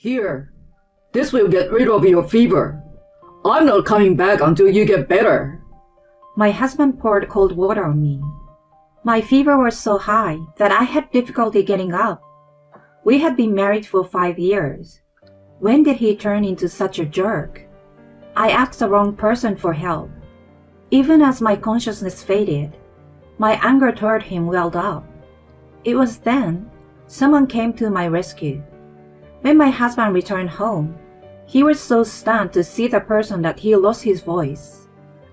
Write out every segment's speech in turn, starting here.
Here, this will get rid of your fever. I'm not coming back until you get better. My husband poured cold water on me. My fever was so high that I had difficulty getting up. We had been married for 5 years. When did he turn into such a jerk? I asked the wrong person for help. Even as my consciousness faded, my anger toward him welled up. It was then someone came to my rescue. When my husband returned home, he was so stunned to see the person that he lost his voice.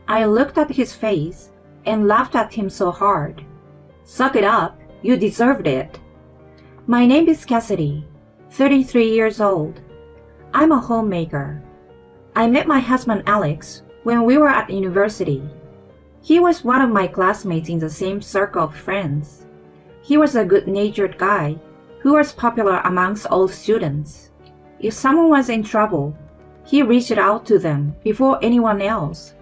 I looked at his face and laughed at him so hard. Suck it up, you deserved it. My name is Cassidy, 33 years old. I'm a homemaker. I met my husband Alex when we were at university. He was one of my classmates in the same circle of friends. He was a good-natured guy who was popular amongst all students. If someone was in trouble, he reached out to them before anyone else.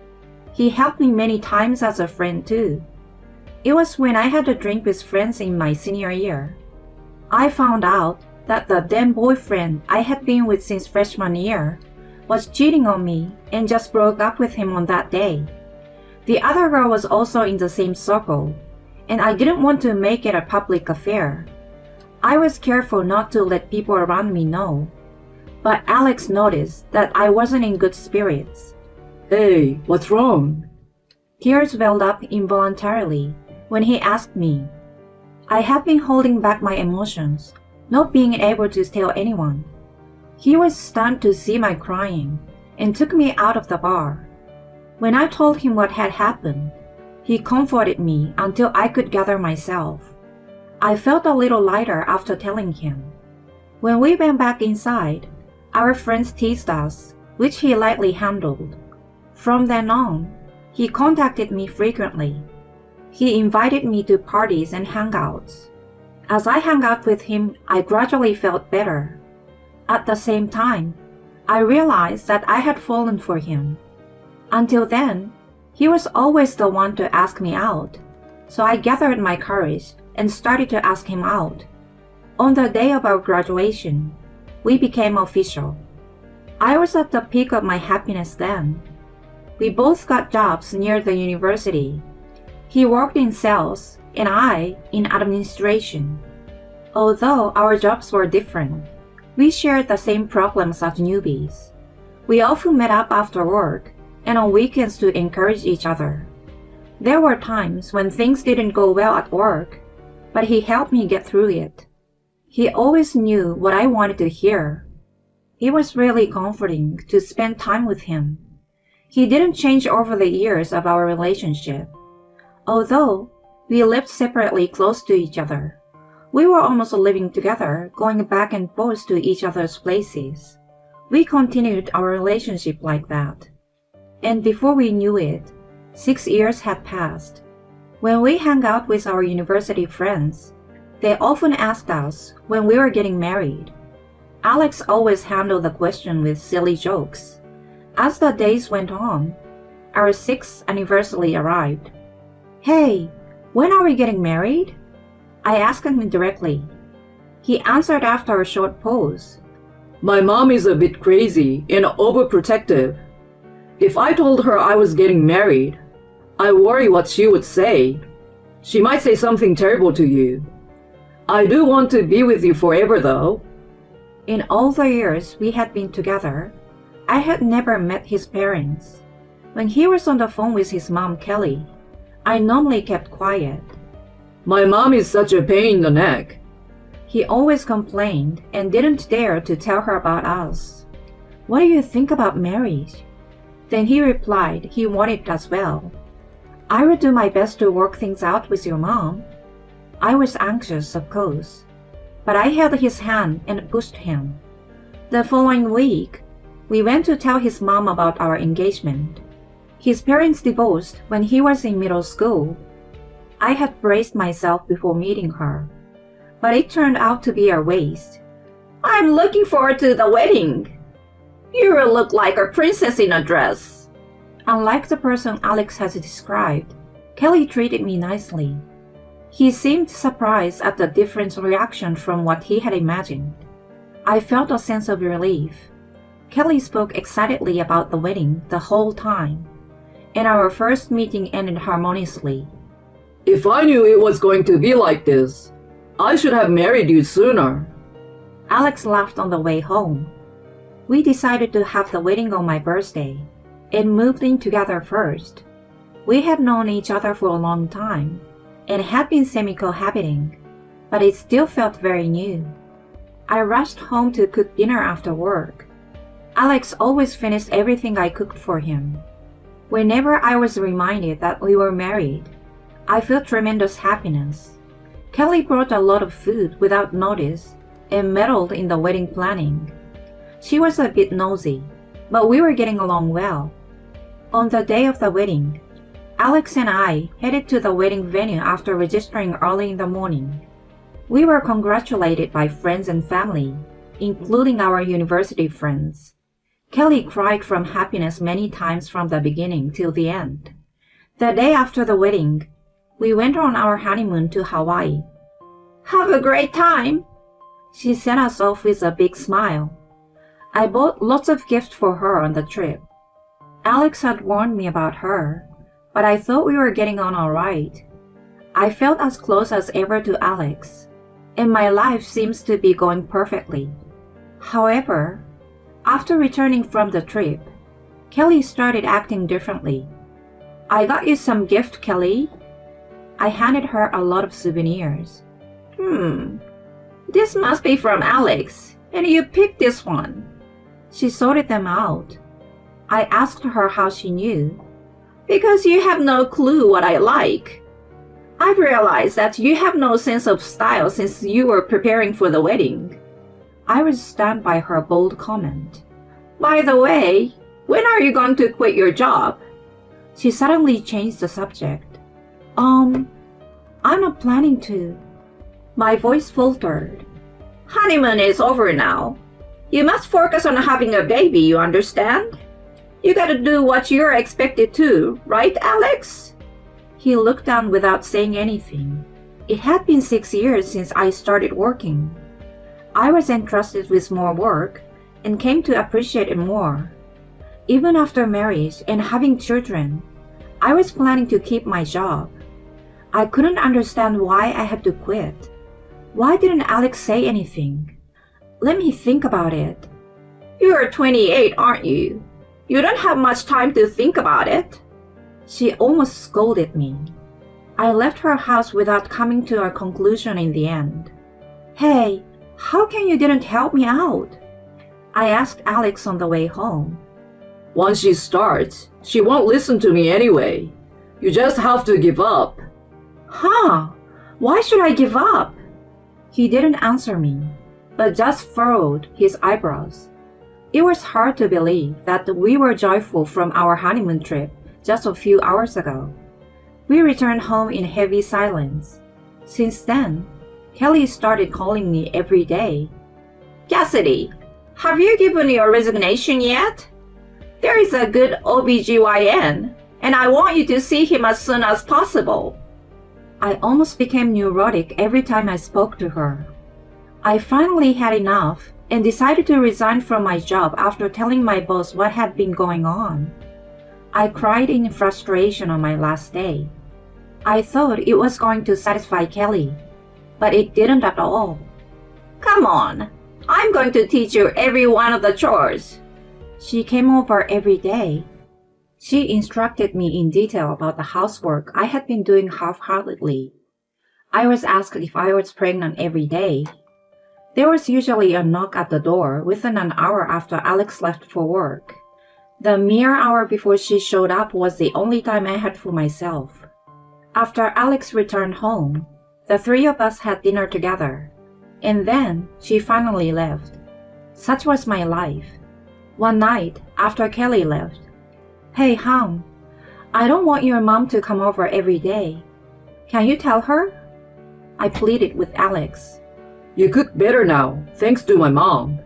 He helped me many times as a friend too. It was when I had a drink with friends in my senior year. I found out that the then boyfriend I had been with since freshman year was cheating on me and just broke up with him on that day. The other girl was also in the same circle, and I didn't want to make it a public affair. I was careful not to let people around me know, but Alex noticed that I wasn't in good spirits. Hey, what's wrong? Tears welled up involuntarily when he asked me. I had been holding back my emotions, not being able to tell anyone. He was stunned to see my crying and took me out of the bar. When I told him what had happened, he comforted me until I could gather myself. I felt a little lighter after telling him. When we went back inside, our friends teased us, which he lightly handled. From then on, he contacted me frequently. He invited me to parties and hangouts. As I hung out with him, I gradually felt better. At the same time, I realized that I had fallen for him. Until then, he was always the one to ask me out, so I gathered my courage and started to ask him out. On the day of our graduation, we became official. I was at the peak of my happiness then. We both got jobs near the university. He worked in sales and I in administration. Although our jobs were different, we shared the same problems as newbies. We often met up after work and on weekends to encourage each other. There were times when things didn't go well at work, but he helped me get through it. He always knew what I wanted to hear. It was really comforting to spend time with him. He didn't change over the years of our relationship. Although we lived separately close to each other, we were almost living together, going back and forth to each other's places. We continued our relationship like that. And before we knew it, 6 years had passed. When we hung out with our university friends, they often asked us when we were getting married. Alex always handled the question with silly jokes. As the days went on, our 6th anniversary arrived. Hey, when are we getting married? I asked him directly. He answered after a short pause. My mom is a bit crazy and overprotective. If I told her I was getting married, I worry what she would say. She might say something terrible to you. I do want to be with you forever though. In all the years we had been together, I had never met his parents. When he was on the phone with his mom, Kelly, I normally kept quiet. My mom is such a pain in the neck. He always complained and didn't dare to tell her about us. What do you think about marriage? Then he replied he wanted it as well. I will do my best to work things out with your mom. I was anxious, of course, but I held his hand and pushed him. The following week, we went to tell his mom about our engagement. His parents divorced when he was in middle school. I had braced myself before meeting her, but it turned out to be a waste. I'm looking forward to the wedding. You will look like a princess in a dress. Unlike the person Alex has described, Kelly treated me nicely. He seemed surprised at the different reaction from what he had imagined. I felt a sense of relief. Kelly spoke excitedly about the wedding the whole time, and our first meeting ended harmoniously. If I knew it was going to be like this, I should have married you sooner. Alex laughed on the way home. We decided to have the wedding on my birthday and moved in together first. We had known each other for a long time and had been semi-cohabiting, but it still felt very new. I rushed home to cook dinner after work. Alex always finished everything I cooked for him. Whenever I was reminded that we were married, I felt tremendous happiness. Kelly brought a lot of food without notice and meddled in the wedding planning. She was a bit nosy, but we were getting along well. On the day of the wedding, Alex and I headed to the wedding venue after registering early in the morning. We were congratulated by friends and family, including our university friends. Kelly cried from happiness many times from the beginning till the end. The day after the wedding, we went on our honeymoon to Hawaii. "Have a great time," she sent us off with a big smile. I bought lots of gifts for her on the trip. Alex had warned me about her, but I thought we were getting on all right. I felt as close as ever to Alex, and my life seems to be going perfectly. However, after returning from the trip, Kelly started acting differently. "I got you some gift, Kelly." I handed her a lot of souvenirs. This must be from Alex, and you picked this one." She sorted them out. I asked her how she knew. "Because you have no clue what I like. I've realized that you have no sense of style since you were preparing for the wedding." I was stunned by her bold comment. "By the way, when are you going to quit your job?" She suddenly changed the subject. I'm not planning to." My voice faltered. "Honeymoon is over now. You must focus on having a baby, you understand? You gotta do what you're expected to, right, Alex?" He looked down without saying anything. It had been 6 years since I started working. I was entrusted with more work and came to appreciate it more. Even after marriage and having children, I was planning to keep my job. I couldn't understand why I had to quit. Why didn't Alex say anything? Let me think about it. "You're 28, aren't you? You don't have much time to think about it." She almost scolded me. I left her house without coming to a conclusion in the end. "Hey, how can you didn't help me out?" I asked Alex on the way home. Once she starts, she won't listen to me anyway. You just have to give up. "Huh? Why should I give up?" He didn't answer me, but just furrowed his eyebrows. It was hard to believe that we were joyful from our honeymoon trip just a few hours ago. We returned home in heavy silence. Since then, Kelly started calling me every day. "Cassidy, have you given your resignation yet? There is a good OBGYN, and I want you to see him as soon as possible." I almost became neurotic every time I spoke to her. I finally had enough and decided to resign from my job after telling my boss what had been going on. I cried in frustration on my last day. I thought it was going to satisfy Kelly, but it didn't at all. "Come on, I'm going to teach you every one of the chores." She came over every day. She instructed me in detail about the housework I had been doing half-heartedly. I was asked if I was pregnant every day. There was usually a knock at the door within an hour after Alex left for work. The mere hour before she showed up was the only time I had for myself. After Alex returned home, the three of us had dinner together, and then she finally left. Such was my life. One night, after Kelly left, "Hey, Hum, I don't want your mom to come over every day. Can you tell her?" I pleaded with Alex. You cook better now, thanks to my mom.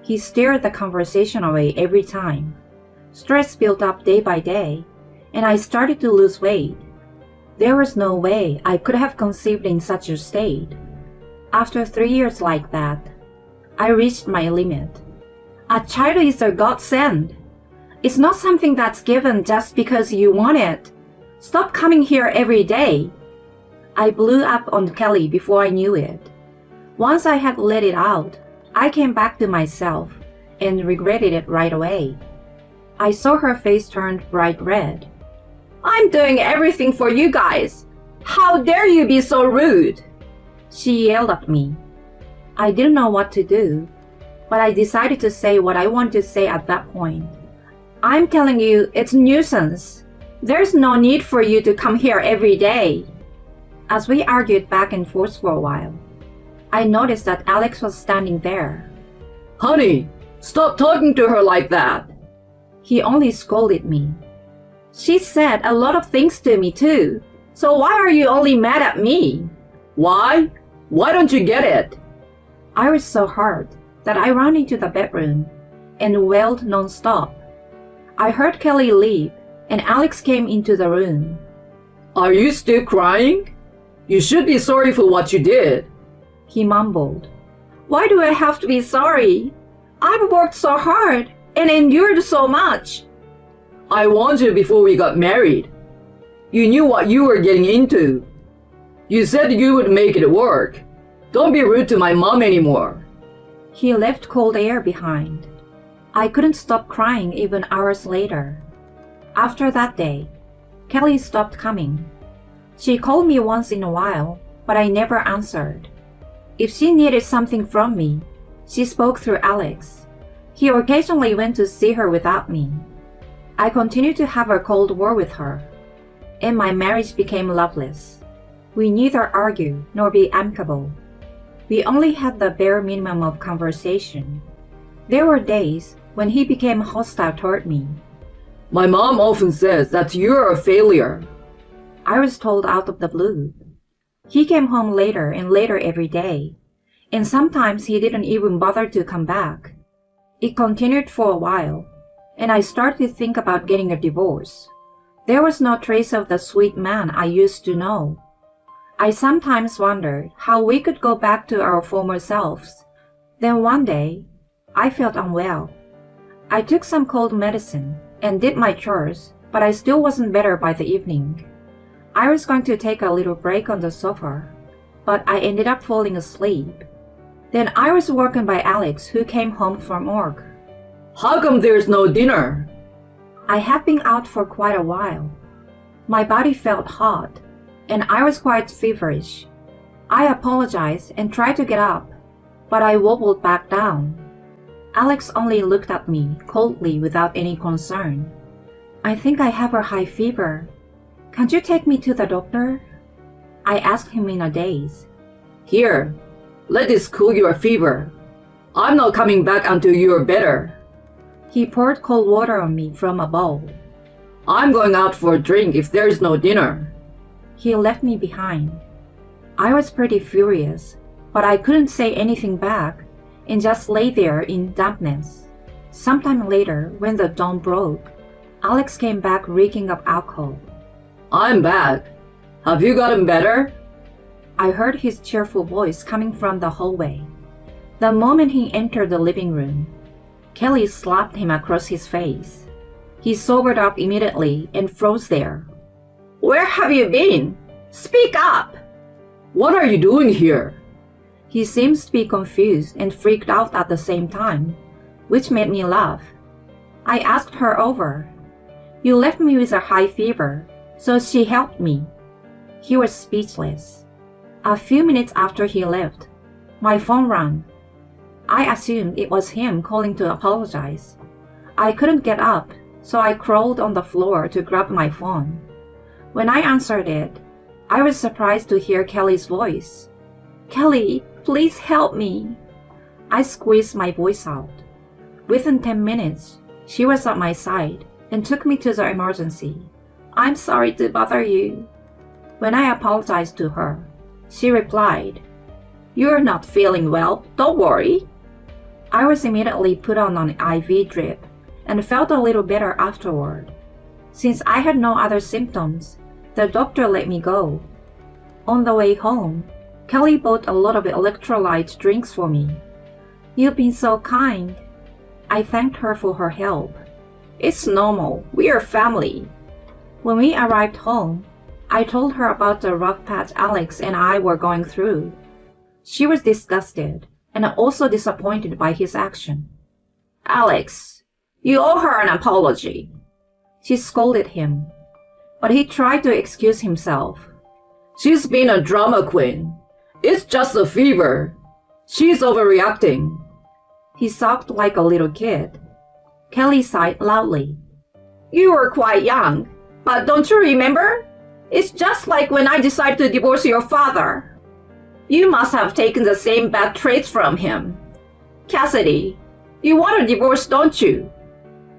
He steered the conversation away every time. Stress built up day by day, and I started to lose weight. There was no way I could have conceived in such a state. After 3 years like that, I reached my limit. A child is a godsend. It's not something that's given just because you want it. Stop coming here every day. I blew up on Kelly before I knew it. Once I had let it out, I came back to myself and regretted it right away. I saw her face turn bright red. I'm doing everything for you guys. How dare you be so rude? She yelled at me. I didn't know what to do, but I decided to say what I wanted to say at that point. I'm telling you, it's nuisance. There's no need for you to come here every day. As we argued back and forth for a while, I noticed that Alex was standing there. Honey, stop talking to her like that. He only scolded me. She said a lot of things to me too, so why are you only mad at me? Why? Why don't you get it? I was so hurt that I ran into the bedroom and wailed non-stop. I heard Kelly leave and Alex came into the room. Are you still crying? You should be sorry for what you did. He mumbled. Why do I have to be sorry? I've worked so hard and endured so much. I warned you before we got married. You knew what you were getting into. You said you would make it work. Don't be rude to my mom anymore. He left cold air behind. I couldn't stop crying even hours later. After that day, Kelly stopped coming. She called me once in a while, but I never answered. If she needed something from me, she spoke through Alex. He occasionally went to see her without me. I continued to have a cold war with her, and my marriage became loveless. We neither argue nor be amicable. We only had the bare minimum of conversation. There were days when he became hostile toward me. My mom often says that you're a failure. I was told out of the blue. He came home later and later every day, and sometimes he didn't even bother to come back. It continued for a while, and I started to think about getting a divorce. There was no trace of the sweet man I used to know. I sometimes wondered how we could go back to our former selves. Then one day, I felt unwell. I took some cold medicine and did my chores, but I still wasn't better by the evening. I was going to take a little break on the sofa, but I ended up falling asleep. Then I was woken by Alex, who came home from work. How come there's no dinner? I had been out for quite a while. My body felt hot, and I was quite feverish. I apologized and tried to get up, but I wobbled back down. Alex only looked at me coldly without any concern. I think I have a high fever. Can't you take me to the doctor? I asked him in a daze. Here, let this cool your fever. I'm not coming back until you're better. He poured cold water on me from a bowl. I'm going out for a drink if there's no dinner. He left me behind. I was pretty furious, but I couldn't say anything back and just lay there in dampness. Sometime later, when the dawn broke, Alex came back reeking of alcohol. I'm back. Have you gotten better? I heard his cheerful voice coming from the hallway. The moment he entered the living room, Kelly slapped him across his face. He sobered up immediately and froze there. Where have you been? Speak up! What are you doing here? He seems to be confused and freaked out at the same time, which made me laugh. I asked her over. You left me with a high fever, so she helped me. He was speechless. A few minutes after he left, my phone rang. I assumed it was him calling to apologize. I couldn't get up, so I crawled on the floor to grab my phone. When I answered it, I was surprised to hear Kelly's voice. Kelly, please help me. I squeezed my voice out. Within 10 minutes, she was at my side and took me to the emergency. I'm sorry to bother you. When I apologized to her, she replied, You're not feeling well, don't worry. I was immediately put on an IV drip and felt a little better afterward. Since I had no other symptoms, the doctor let me go. On the way home, Kelly bought a lot of electrolyte drinks for me. You've been so kind. I thanked her for her help. It's normal. We are family. When we arrived home, I told her about the rough patch Alex and I were going through. She was disgusted and also disappointed by his action. Alex, you owe her an apology. She scolded him, but he tried to excuse himself. She's been a drama queen. It's just a fever. She's overreacting. He sobbed like a little kid. Kelly sighed loudly. You were quite young, but don't you remember? It's just like when I decided to divorce your father. You must have taken the same bad traits from him. Cassidy, you want a divorce, don't you?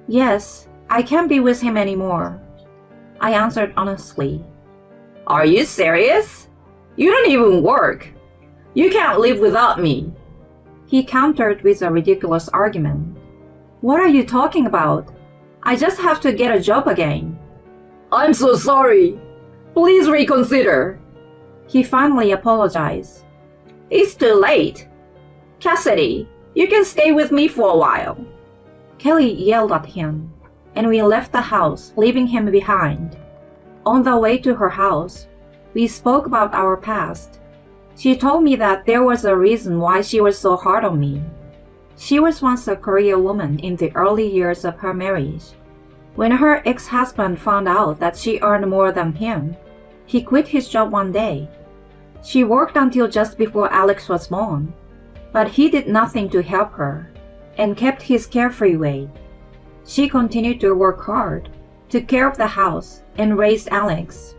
Yes, I can't be with him anymore. I answered honestly. Are you serious? You don't even work. You can't live without me. He countered with a ridiculous argument. What are you talking about? I just have to get a job again. I'm so sorry. Please reconsider. He finally apologized. It's too late. Cassidy, you can stay with me for a while. Kelly yelled at him, and we left the house, leaving him behind. On the way to her house, we spoke about our past. She told me that there was a reason why she was so hard on me. She was once a career woman in the early years of her marriage. When her ex-husband found out that she earned more than him, he quit his job one day. She worked until just before Alex was born, but he did nothing to help her and kept his carefree way. She continued to work hard, took care of the house, and raised Alex.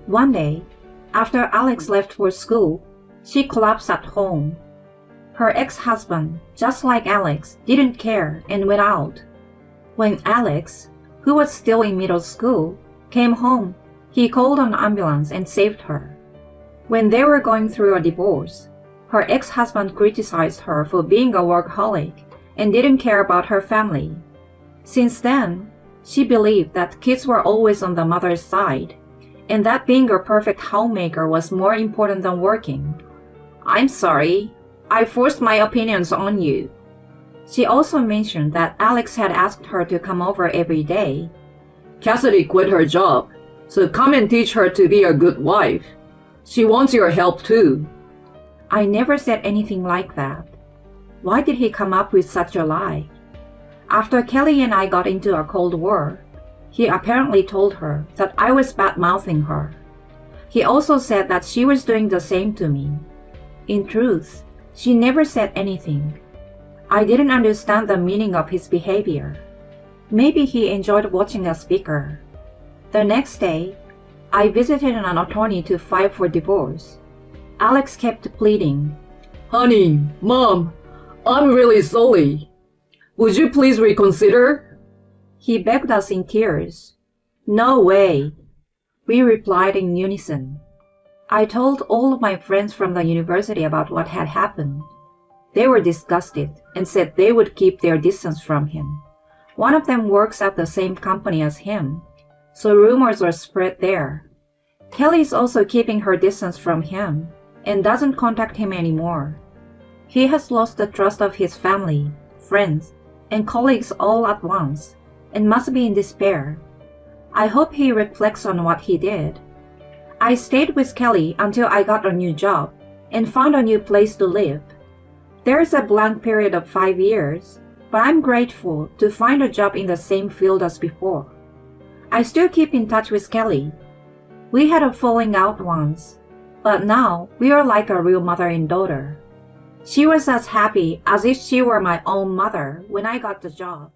One day, after Alex left for school, she collapsed at home. Her ex-husband, just like Alex, didn't care and went out. When Alex, who was still in middle school, came home, he called an ambulance and saved her. When they were going through a divorce, her ex-husband criticized her for being a workaholic and didn't care about her family. Since then, she believed that kids were always on the mother's side, and that being a perfect homemaker was more important than working. I'm sorry, I forced my opinions on you. She also mentioned that Alex had asked her to come over every day. Cassidy quit her job, so come and teach her to be a good wife. She wants your help too. I never said anything like that. Why did he come up with such a lie? After Kelly and I got into a Cold War, he apparently told her that I was bad-mouthing her. He also said that she was doing the same to me. In truth, she never said anything. I didn't understand the meaning of his behavior. Maybe he enjoyed watching us bicker. The next day, I visited an attorney to file for divorce. Alex kept pleading. Honey, Mom, I'm really sorry. Would you please reconsider? He begged us in tears. No way. We replied in unison. I told all of my friends from the university about what had happened. They were disgusted and said they would keep their distance from him. One of them works at the same company as him, so rumors were spread there. Kelly is also keeping her distance from him and doesn't contact him anymore. He has lost the trust of his family, friends, and colleagues all at once and must be in despair. I hope he reflects on what he did. I stayed with Kelly until I got a new job and found a new place to live. There is a blank period of 5 years, but I'm grateful to find a job in the same field as before. I still keep in touch with Kelly. We had a falling out once, but now we are like a real mother and daughter. She was as happy as if she were my own mother when I got the job.